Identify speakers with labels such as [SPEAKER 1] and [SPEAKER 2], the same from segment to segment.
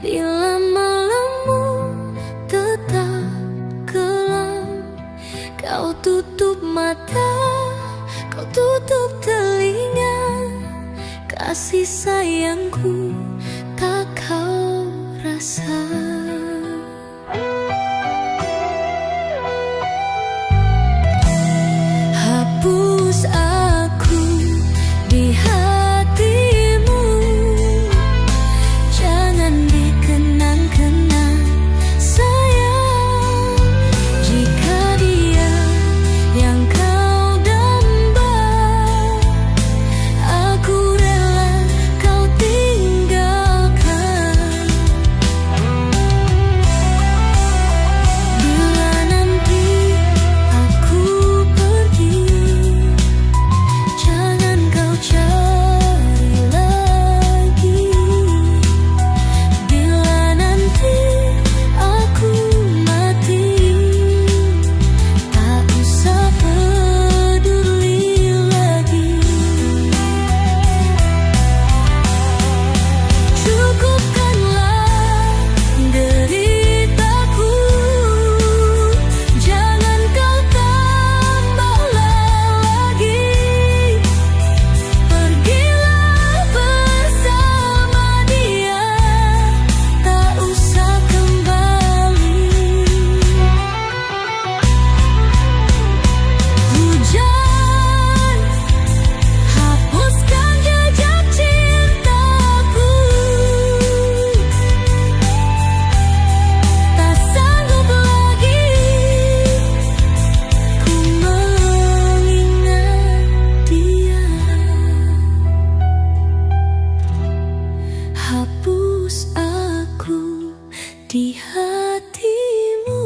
[SPEAKER 1] Bila malammu tetap gelap, kau tutup mata, kau tutup telinga, kasih sayangku tak kau rasa. Hapus aku di hatimu, jangan dikenang-kenang sayang. Jika dia yang kau damba, aku rela kau tinggalkan. Bila nanti aku pergi, jangan kau cari lagi. Bila nanti aku mati, tak usah peduli lagi. Cukupkanlah deritaku, jangan kau tambah lagi. Pergilah bersama dia, tak usah kembali. Hujan, hapuskan jejak cintaku. Tak sanggup lagi ku mengingat dia. Hapus aku di hatimu,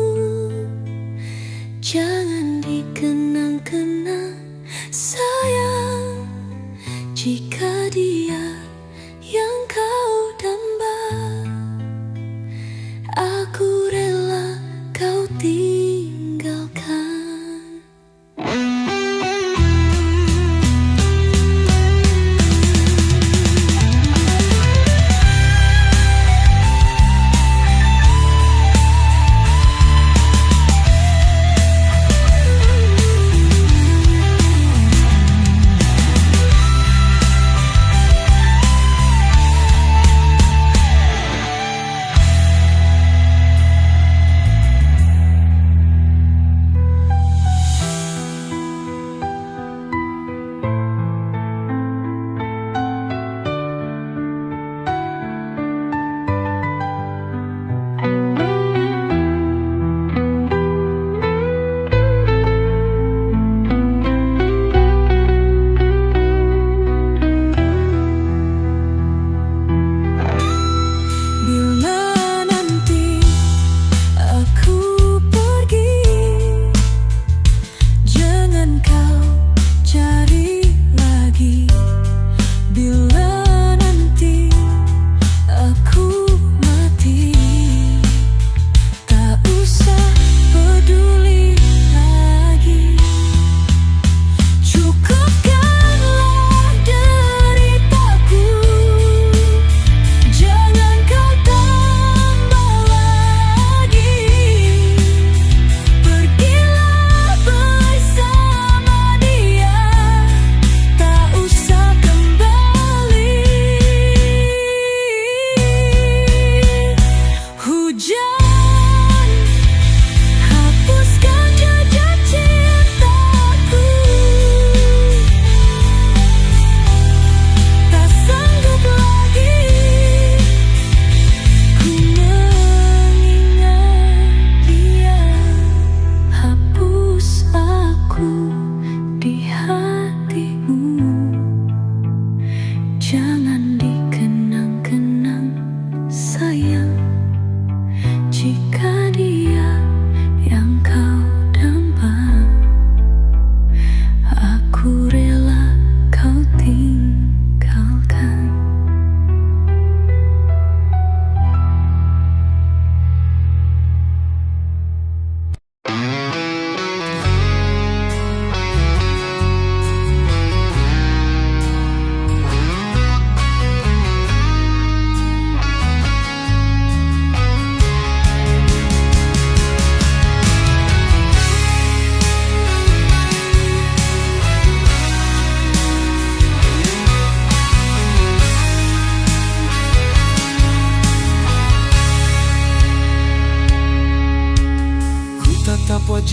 [SPEAKER 1] jangan dikenang-kenang sayang. Jika dia yang kau damba, aku rela kau tinggalkan.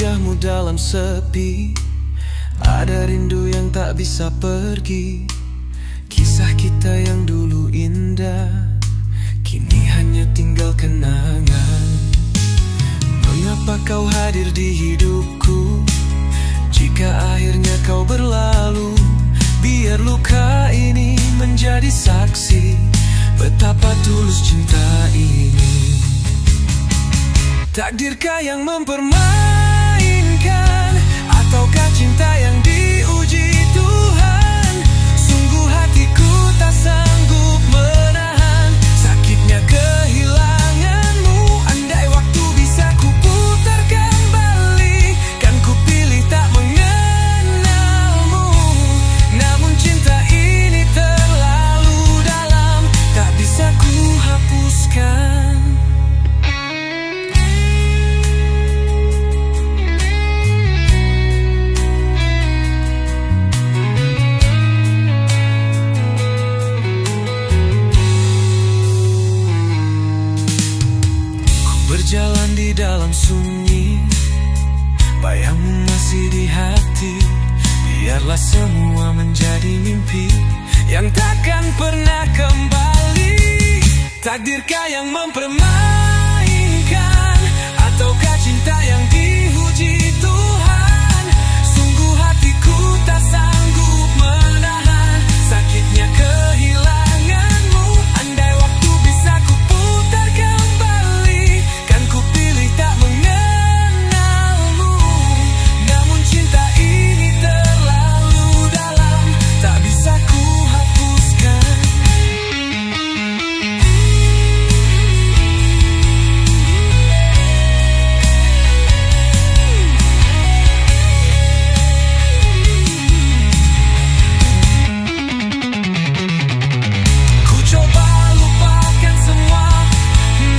[SPEAKER 2] wajahmu dalam sepi. Ada rindu yang tak bisa pergi. Kisah kita yang dulu indah kini hanya tinggal kenangan. Mengapa kau hadir di hidupku jika akhirnya kau berlalu? Biar luka ini menjadi saksi betapa tulus cinta ini. Takdirkah yang mempermainkan, ataukah cinta yang diuji Tuhan? Sungguh hatiku tak sanggup menahan sakitnya kehilanganmu. Andai waktu bisa ku putar kembali, kan ku pilih tak mengenalmu. Namun cinta ini terlalu dalam, tak bisa ku hapuskan. Berjalan di dalam sunyi, bayangmu masih di hati. Biarlah semua menjadi mimpi yang takkan pernah kembali. Takdirkah yang mempermainkan, ataukah cinta yang diuji Tuhan? Sungguh hatiku tak sanggup menahan sakitnya kehilanganmu. Andai waktu bisa ku putar kembali, kan ku pilih tak mengenalmu. Namun cinta ini terlalu dalam, tak bisa ku hapuskan. Ku coba lupakan semua,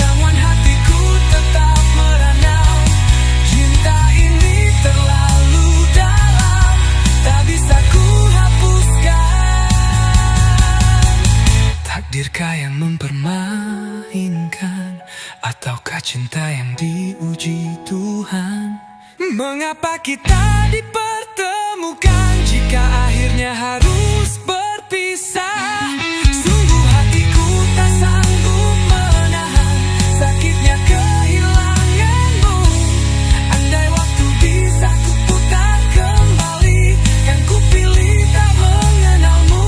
[SPEAKER 2] namun hatiku tetap merana. Cinta ini terlalu dalam, tak bisa ku hapuskan. Takdirkah yang mempermainkan, ataukah cinta yang diuji Tuhan? Mengapa kita dipertemukan jika akhirnya harus berpisah? Sungguh hatiku tak sanggup menahan sakitnya kehilanganmu. Andai waktu bisa ku putar kembali, kan ku pilih tak mengenalmu.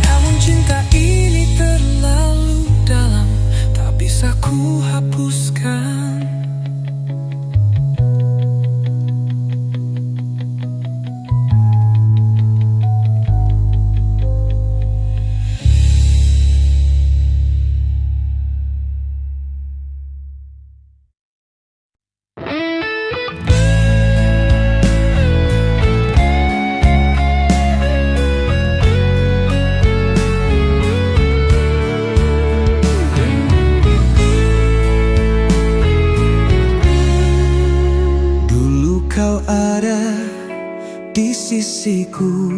[SPEAKER 2] Namun cinta ini terlalu dalam, tak bisa ku hapuskan. Dulu kau ada di sisiku,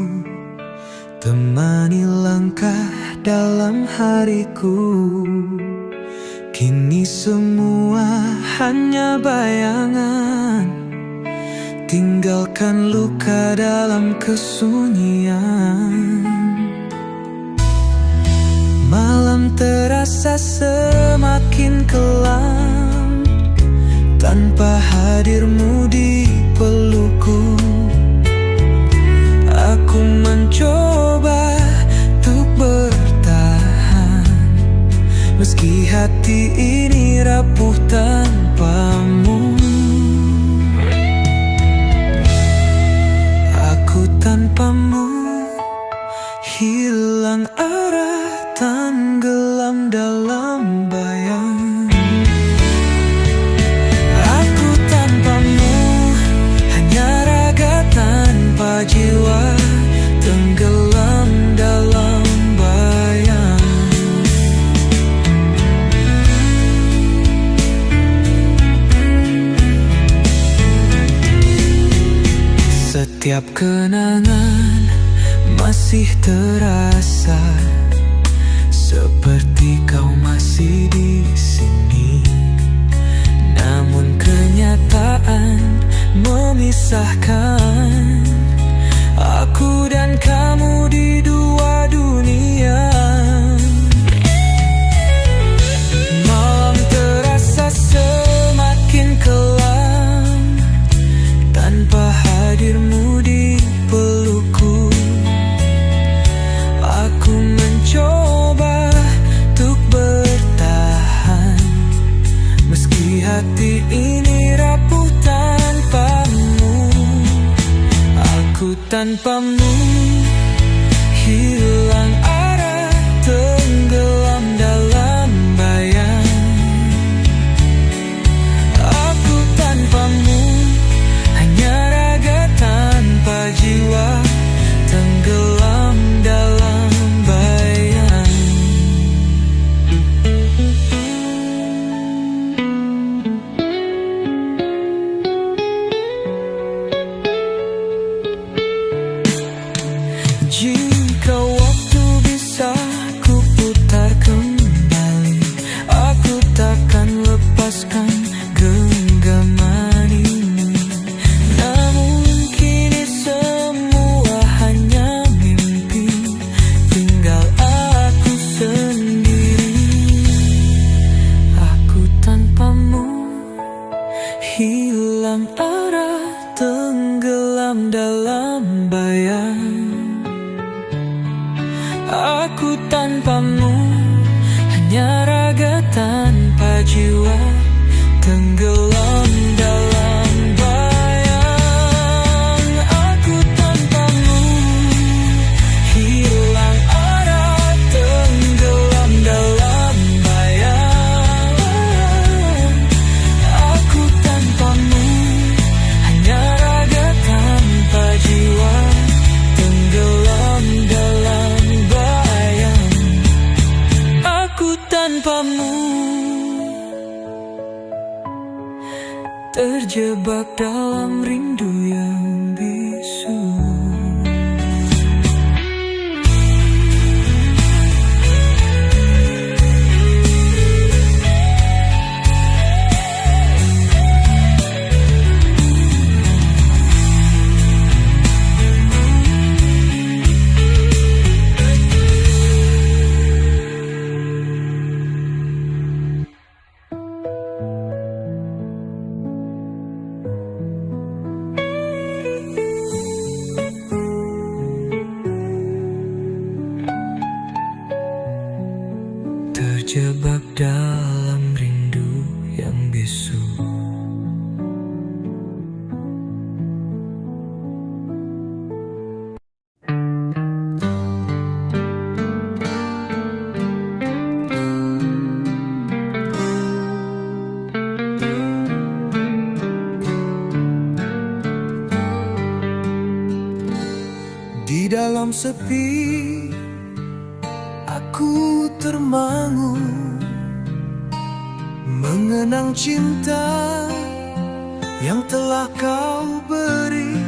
[SPEAKER 2] temani langkah dalam hariku. Kini semua hanya bayangan, tinggalkan luka dalam kesunyian. Malam terasa semakin kelam tanpa hadirmu di pelukku. Aku mencoba untuk bertahan, meski hati ini rapuh tanpamu. Aku tanpamu hilang arah, tenggelam dalam bayang. Aku tanpamu hanya raga tanpa jiwa, tenggelam dalam bayang. Setiap kenangan masih terasa, seperti kau masih di sini. Namun kenyataan memisahkan aku dan kamu di dua dunia. Malam terasa semakin kelam tanpa hadirmu di pelukku. Aku mencoba untuk bertahan meski hati ini rapuh tanpamu. Aku tanpamu hilang arah, tenggelam dalam bayang. Aku tanpamu hanya raga tanpa jiwa, tenggelam dalam bayang. Jika waktu bisa ku putar kembali, aku takkan lepaskan genggaman ini. Namun kini semua hanya mimpi, tinggal aku sendiri. Aku tanpamu hilang arah, tenggelam dalam bayang. Aku tanpamu hanya raga tanpa jiwa, tenggelam dalam bayang. Aku tanpamu hilang arah, tenggelam dalam bayang. Aku tanpamu hanya raga tanpa jiwa, tenggelam dalam bayang. Aku tanpamu terjebak dalam rindu yang bisu. Terjebak dalam rindu yang bisu. Di dalam sepi aku termangu, mengenang cinta yang telah kau beri.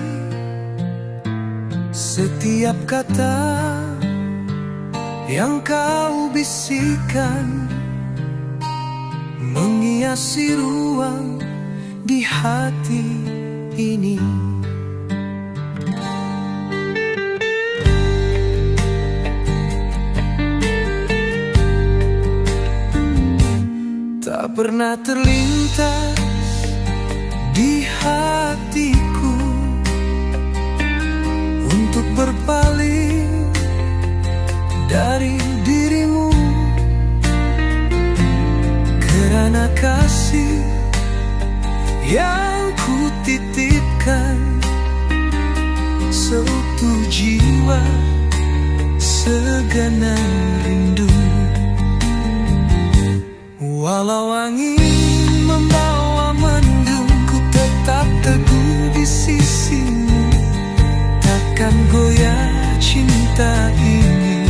[SPEAKER 2] Setiap kata yang kau bisikan menghiasi ruang di hati ini. Tak pernah terlintas di hatiku untuk berpaling dari dirimu, karena kasih yang ku titipkan seutuh jiwa, segenap rindu. Walau angin membawa mendung, ku tetap teguh di sisimu. Takkan goyah cinta ini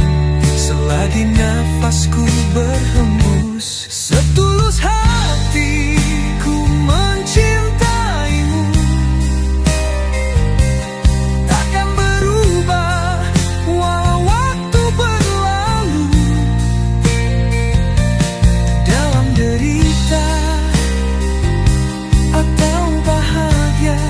[SPEAKER 2] selagi nafasku berhembus. Setulus hatiku mencintaimu, takkan berubah walau waktu berlalu. Dalam derita atau bahagia,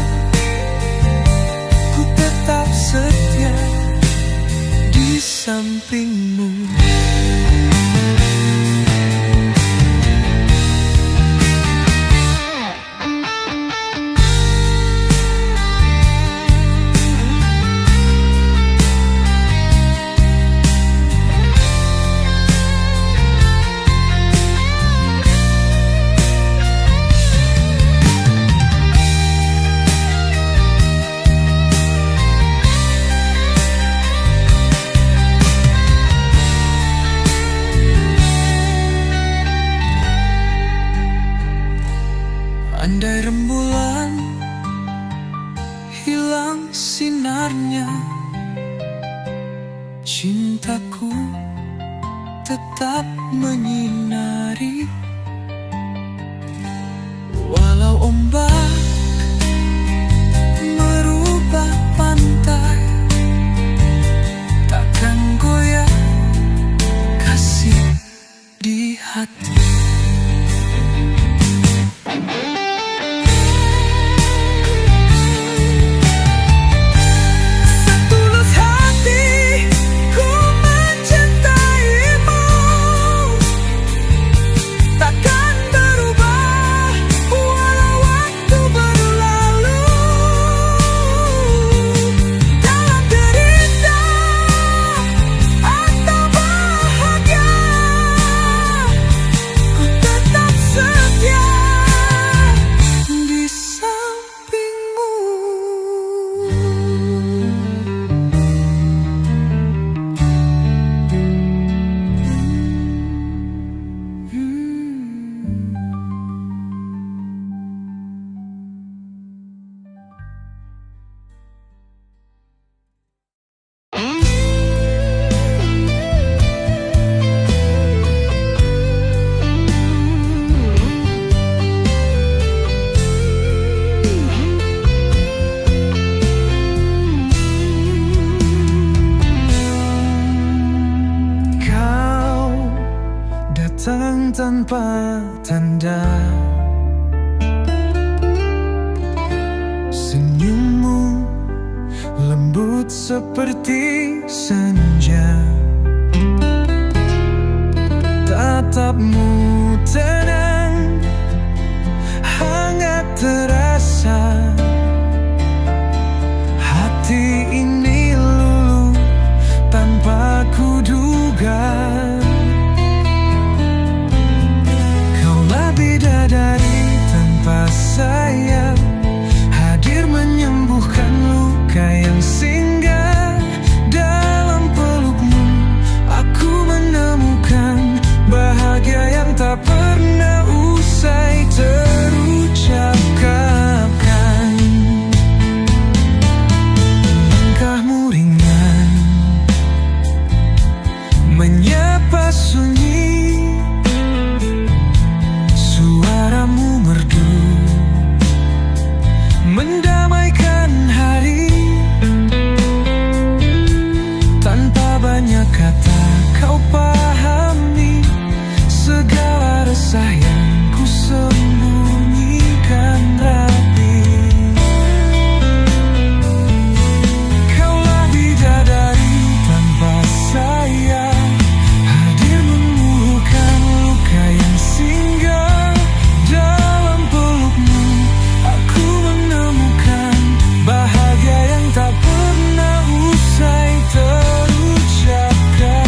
[SPEAKER 2] Andai rembulan hilang sinarnya, cintaku tetap menyinari. Walau ombak merubah pantai, takkan goyah kasih di hati.
[SPEAKER 3] Tanpa tanda, senyummu lembut seperti senja, tatapmu tenang, hangat terasa. Hati ini luluh tanpa kuduga. Bidadari tanpa sayap, hadir menyembuhkan luka yang singgah. Dalam pelukmu aku menemukan bahagia yang tak pernah usai terucapkan. Langkahmu ringan menyapa sunyi, suaramu merdu mendamaikan hari. Tanpa banyak kata kau pahami segala resah yang ku sembunyikan rapi. Kaulah bidadari tanpa sayap, hadir menyembuhkan luka yang singgah. Dalam pelukmu aku menemukan bahagia yang tak pernah usai terucapkan.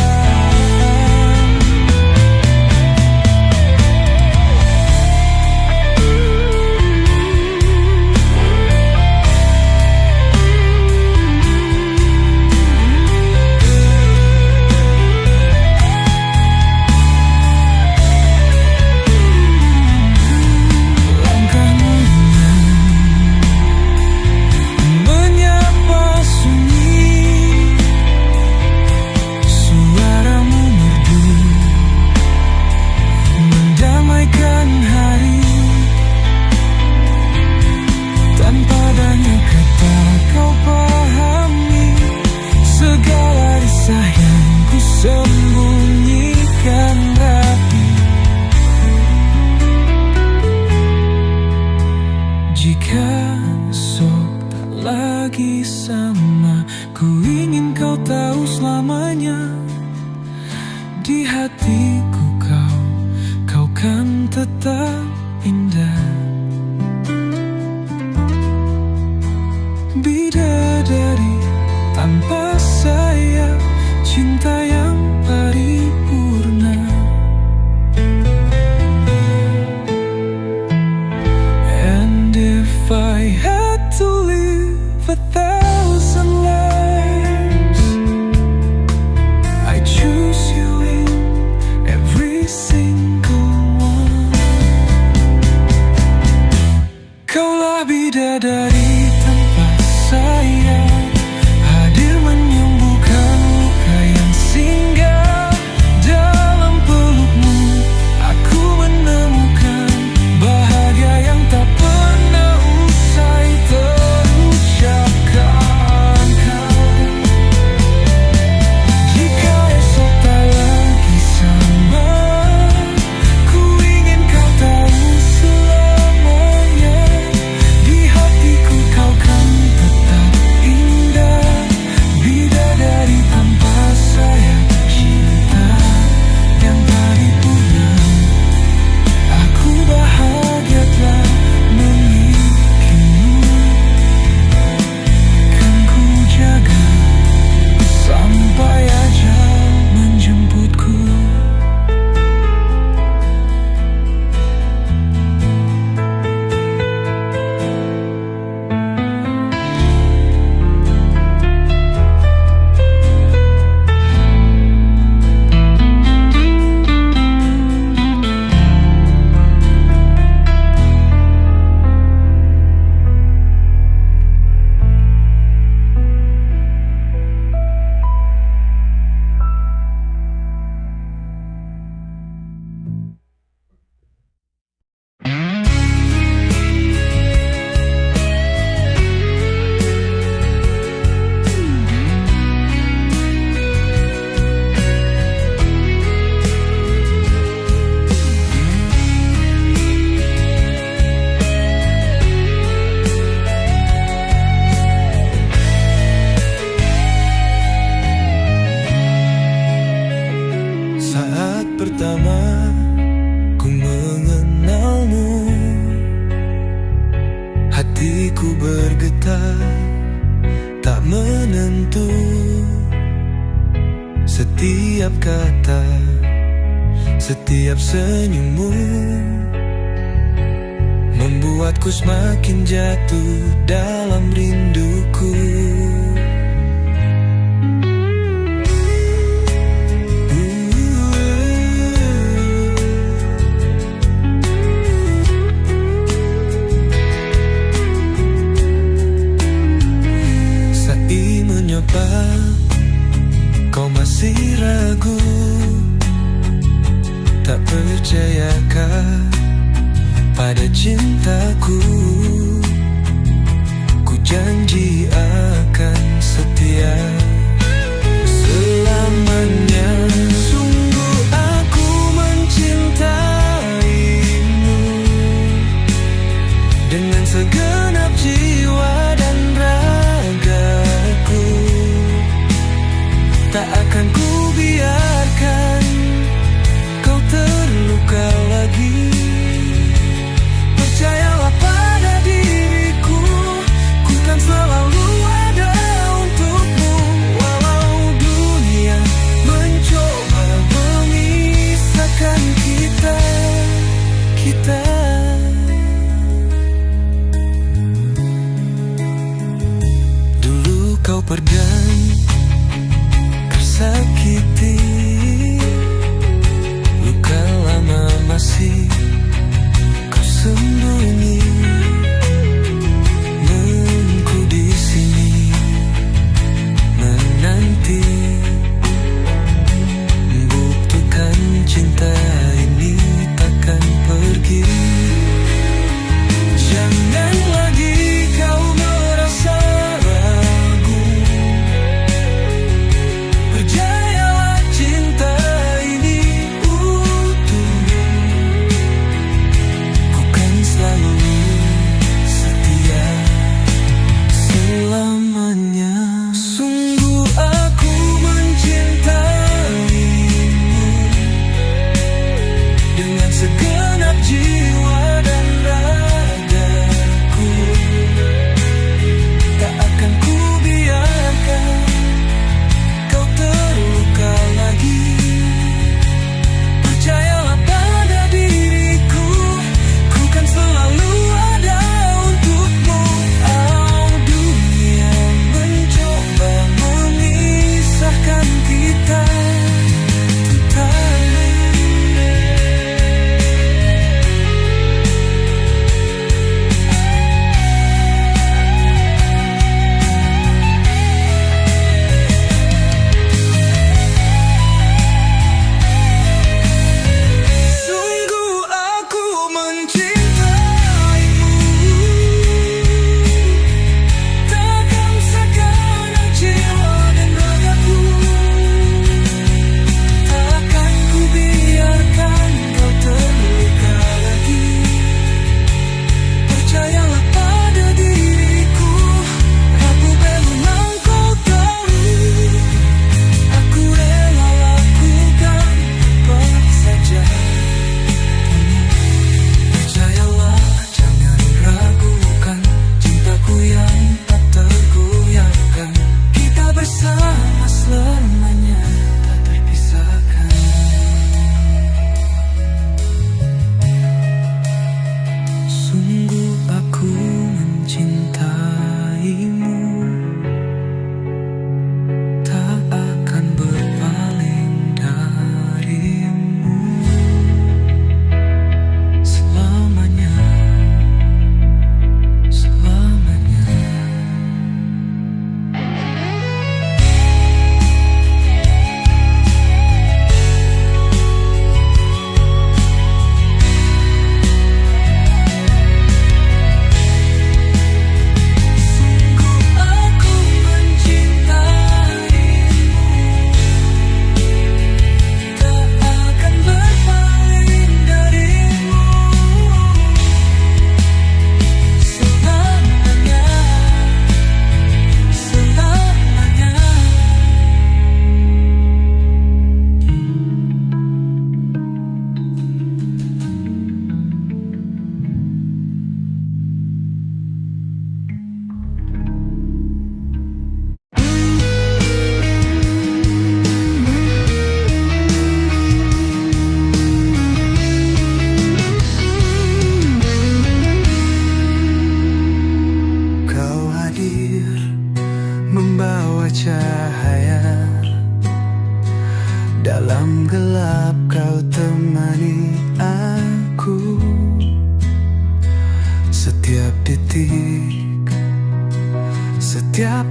[SPEAKER 3] Sembunyikan rapi. Jika esok tak lagi sama, ku ingin kau tahu selamanya di hatiku kau kan tetap indah. Bidadari tanpa sayap, cinta yang paripurna. And if I had to live 1,000 lives, I choose you in every single one. setiap kata, setiap senyummu membuatku semakin jatuh dalam rinduku. Sai menyoba, kau masih ragu, tak percayakah pada cintaku? Ku janji akan setia selamanya. Sungguh aku mencintaimu dengan segenap jiwa dan ragaku. Tak akan ku biarkan kau terluka lagi. Percayalah pada diriku, ku kan selalu ada untukmu. Walau dunia mencoba memisahkan kita. Dulu kau perdam, kau sakiti, luka lama masih sembunyi. Menunggu di sini menanti, buktikan cinta ini takkan pergi.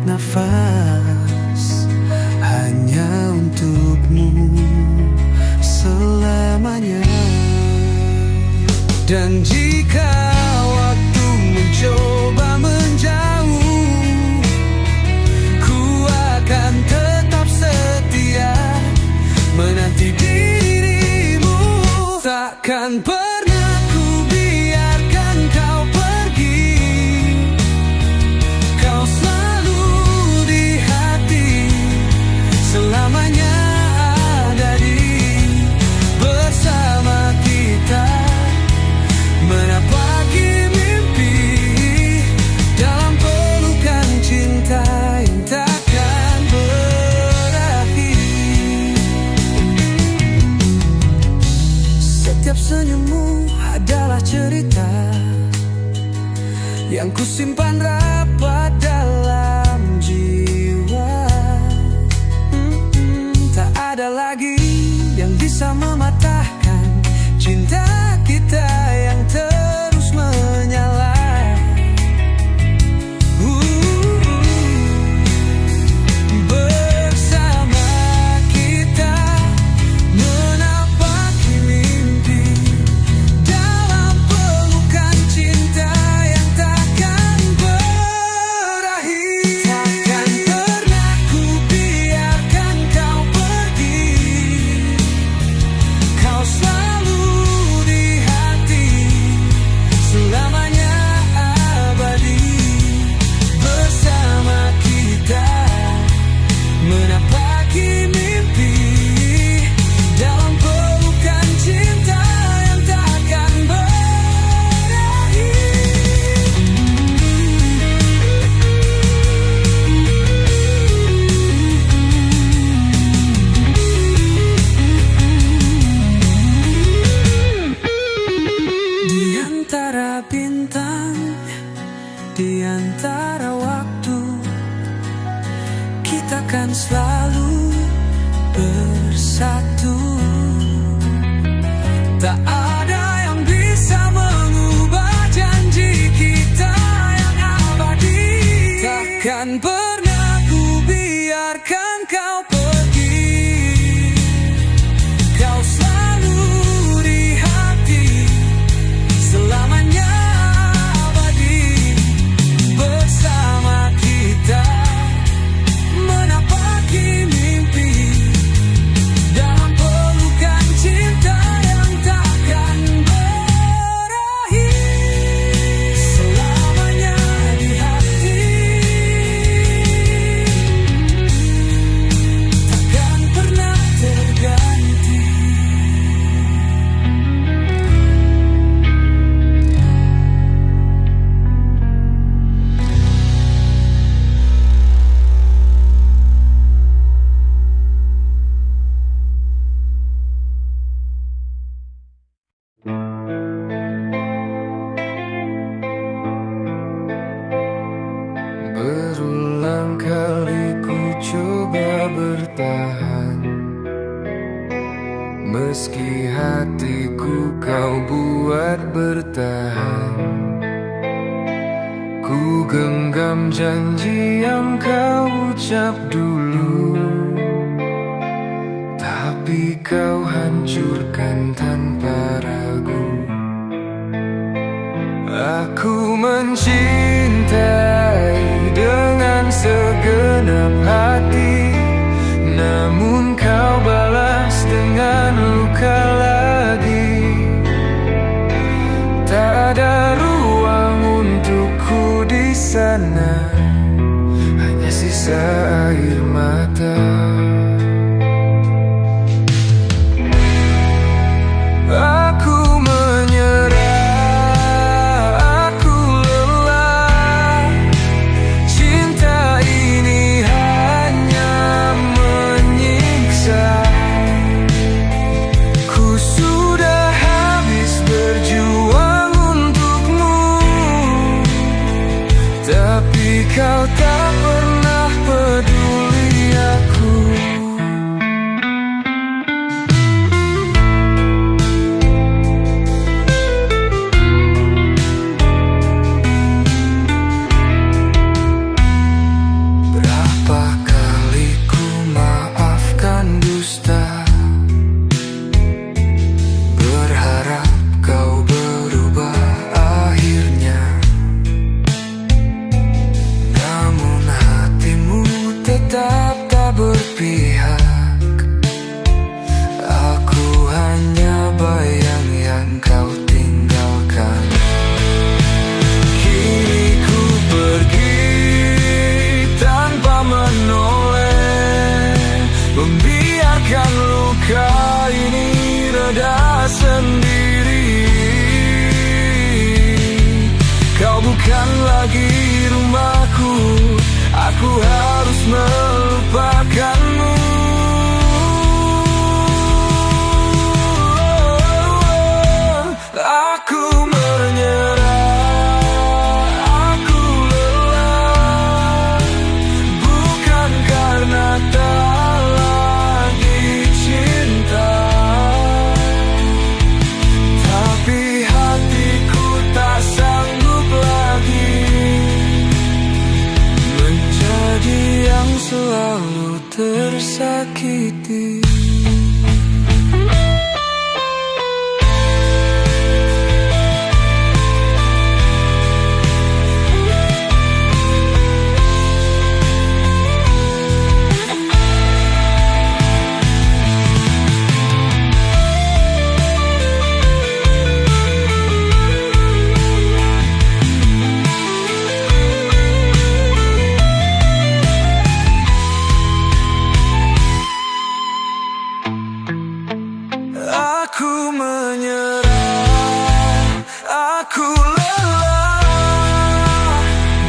[SPEAKER 2] nafas hanya untukmu selamanya. Dan jika waktu mencoba menjauh, ku akan tetap setia menanti dirimu. Takkan pernah ku biarkan kau pergi. Kau selalu di hati, selamanya ada di bersama kita, menapaki mimpi dalam pelukan cinta yang takkan berakhir. Setiap senyummu adalah cerita yang kusimpan rapat dalam jiwa. Tak ada lagi yang bisa mematahkan cinta kita yang terus menyala. Bersama kita menapaki mimpi dalam pelukan cinta yang takkan berakhir. Takkan pernah ku biarkan kau pergi. Kau selalu di hati, selamanya abadi bersama kita, menapaki mimpi dalam pelukan cinta yang takkan berakhir. Di antara bintang, di antara waktu, kita kan selalu bersatu. Tak ada yang bisa mengubah janji kita yang abadi. Takkan pernah ku biarkan kau pergi. Kau selalu di hati, selamanya abadi bersama kita, menapaki mimpi dalam pelukan cinta yang takkan berakhir. Selamanya di hati, takkan pernah terganti.
[SPEAKER 3] Berulang kali ku coba bertahan, meski hatiku kau buat bertahan. Ku genggam janji yang kau ucap dulu, tapi kau hancurkan tanpa ragu. Aku mencintai dengan segenap hati, namun kau balas dengan luka lagi. Tak ada ruang untukku di sana, hanya sisa air mata. Aku menyerah, aku lelah. Cinta ini hanya menyiksa. Ku sudah habis berjuang untukmu, tapi kau tak pernah peduli aku. lagi rumahku. Aku harus melupakanmu. Aku menyerah, aku lelah, bukan karena tak lagi cinta, tapi hatiku tak sanggup lagi menjadi yang selalu tersakiti. Aku menyerah, aku lelah,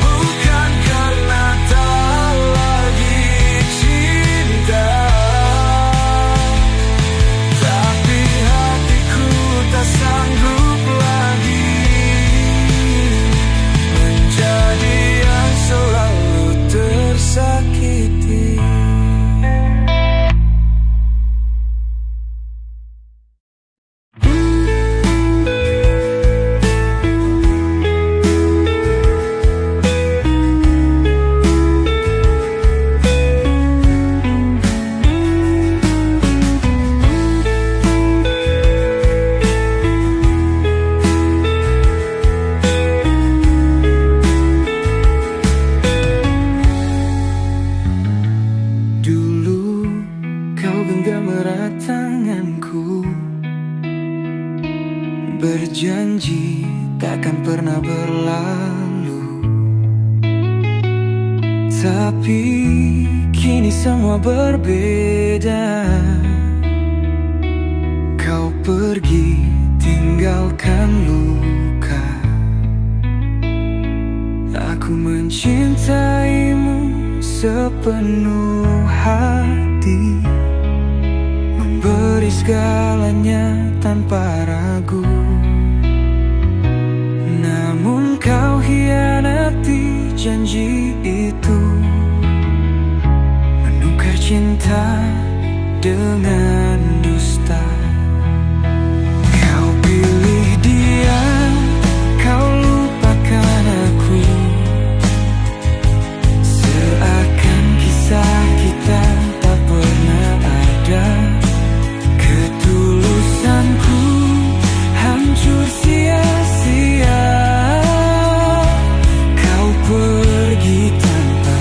[SPEAKER 3] bukan karena tak lagi cinta, tapi hatiku tak sanggup lagi menjadi yang selalu tersakiti. Berjanji takkan pernah berlalu, tapi kini semua berbeda. Kau pergi tinggalkan luka. Aku mencintaimu sepenuh hati, memberi segalanya tanpa ragu. Namun kau hianati janji itu, menukar cinta dengan dusta. Kau pilih dia, kau lupakan aku, seakan kisah kita tak pernah ada. Ketulusanku hancur sia-sia. Kau pergi tanpa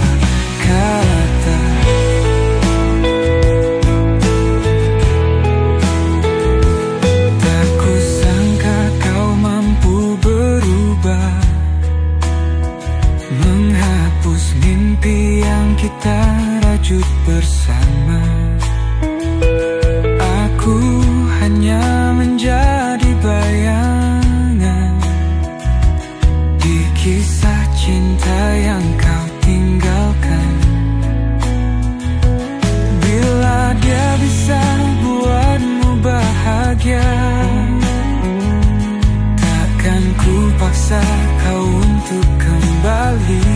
[SPEAKER 3] kata. Tak kusangka kau mampu berubah, menghapus mimpi yang kita rajut bersama. Aku hanya menjadi bayangan di kisah cinta yang kau tinggalkan. Bila dia bisa buatmu bahagia, takkan ku paksa kau untuk kembali.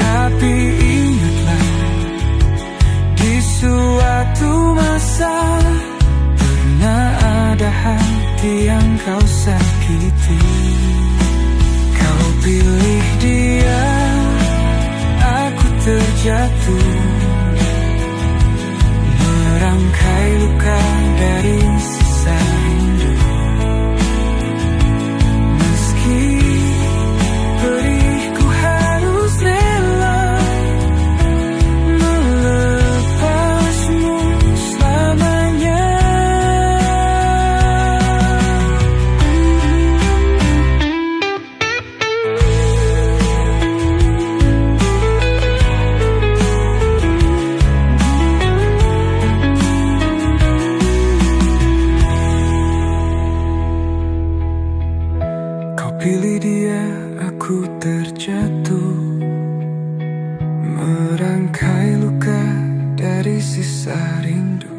[SPEAKER 3] Tapi ingatlah, di suatu masa pernah ada hati yang kau sakiti. Kau pilih dia, aku terjatuh, merangkai luka dari sisa rindu. Meski perihku harus rela melepasmu selamanya. pilih dia, aku terjatuh, merangkai luka dari sisa rindu.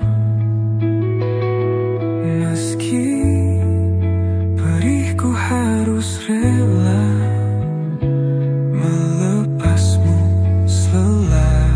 [SPEAKER 3] Meski perihku harus rela melepasmu selamanya.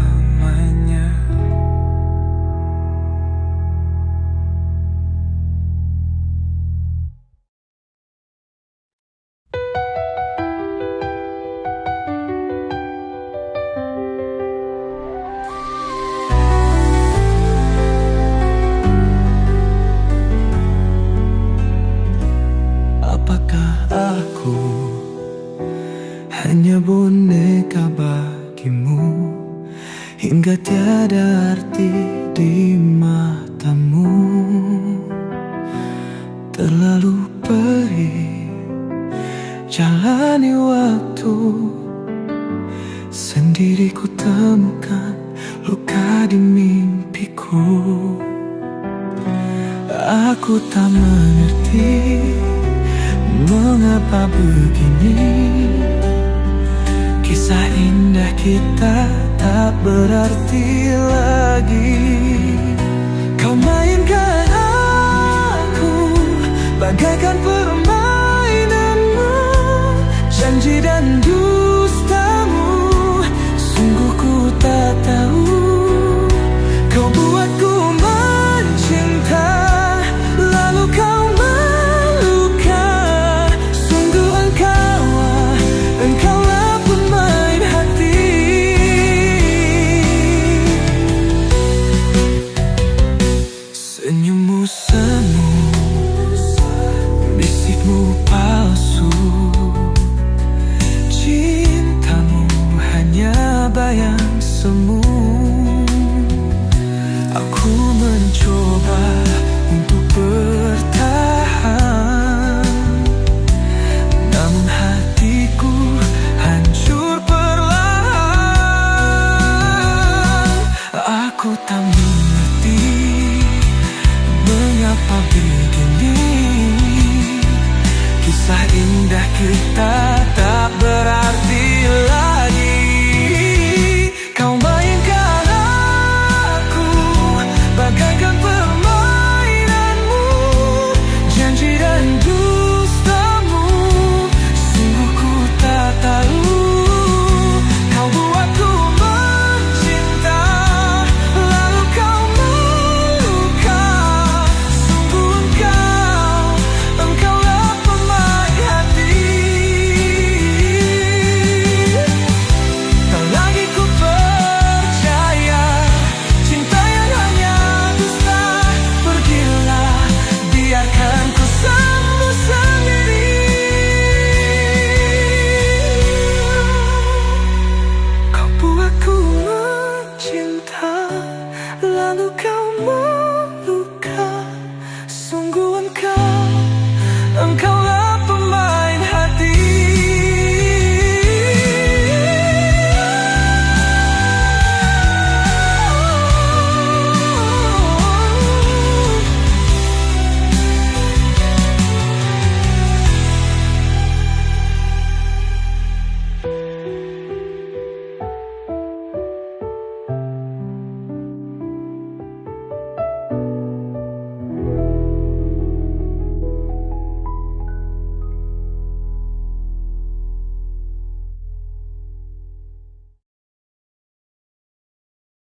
[SPEAKER 3] Apakah aku hanya boneka bagimu, hingga tiada arti di matamu? Terlalu perih jalani waktu, sendiri ku temukan luka di mimpiku. Aku tak mengerti mengapa begini, kisah indah kita tak berarti lagi. Kau mainkan aku bagaikan permainanmu, janji dan dustamu, sungguh ku tak tahu. Kau buatku mencinta, lalu kau meluka. Sungguh engkaulah pemain hati. Senyummu semu, bisikmu palsu, cintamu hanya bayang semu. Aku mencoba untuk bertahan, namun hatiku hancur perlahan. Aku tak mengerti mengapa begini, kisah indah kita tak